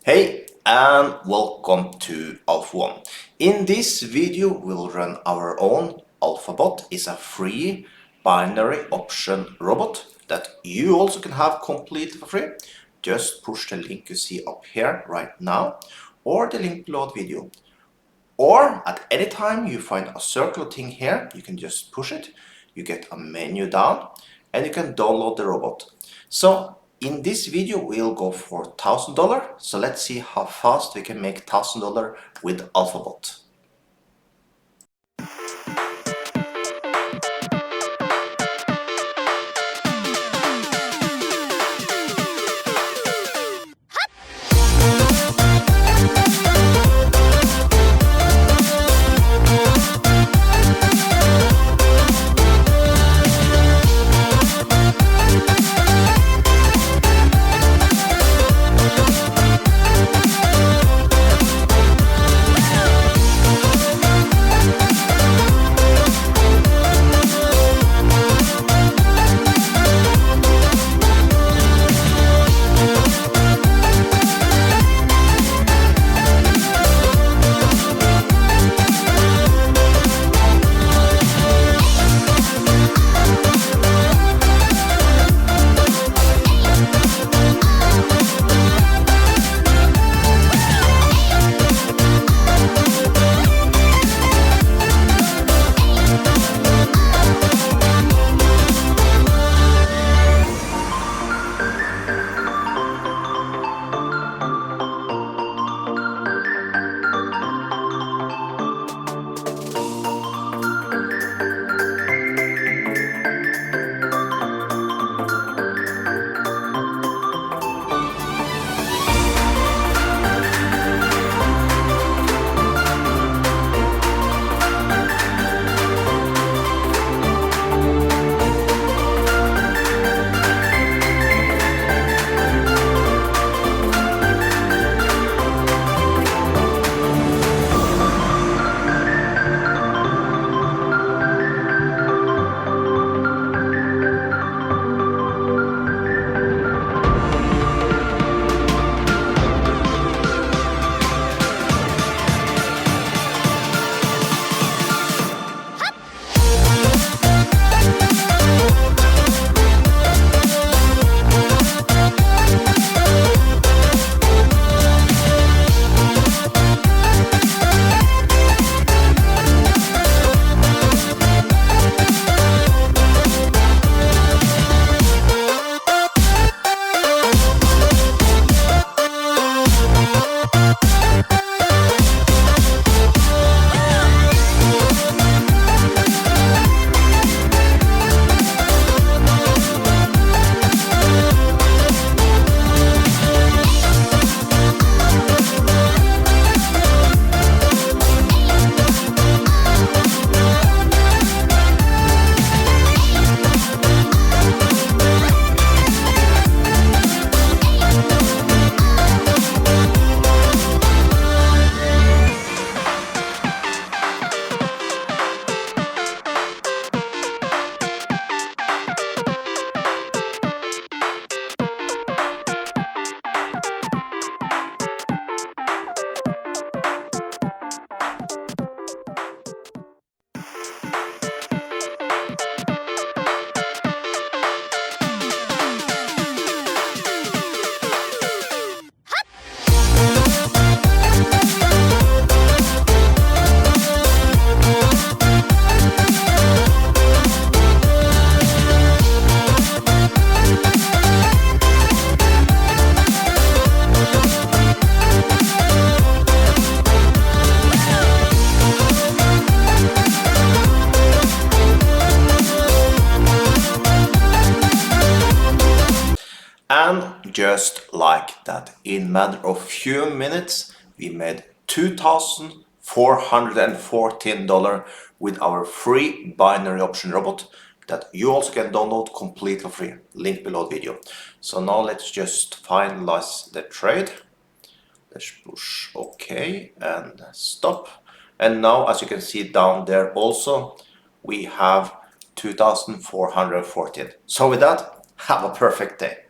Hey and welcome to Alpha 1. In this video we'll run our own AlphaBot. It's a free binary option robot that you also can have completely for free. Just push the link you see up here right now or the link below the video. Or at any time you find a circular thing here, you can just push it, you get a menu down and you can download the robot. So in this video we'll go for $1,000, so let's see how fast we can make $1,000 with AlphaBot. And just like that, in a matter of few minutes, we made $2,414 with our free binary option robot that you also can download completely free. Link below the video. So now let's just finalize the trade. Let's push OK and stop. And now, as you can see down there also, we have 2,414. So with that, have a perfect day.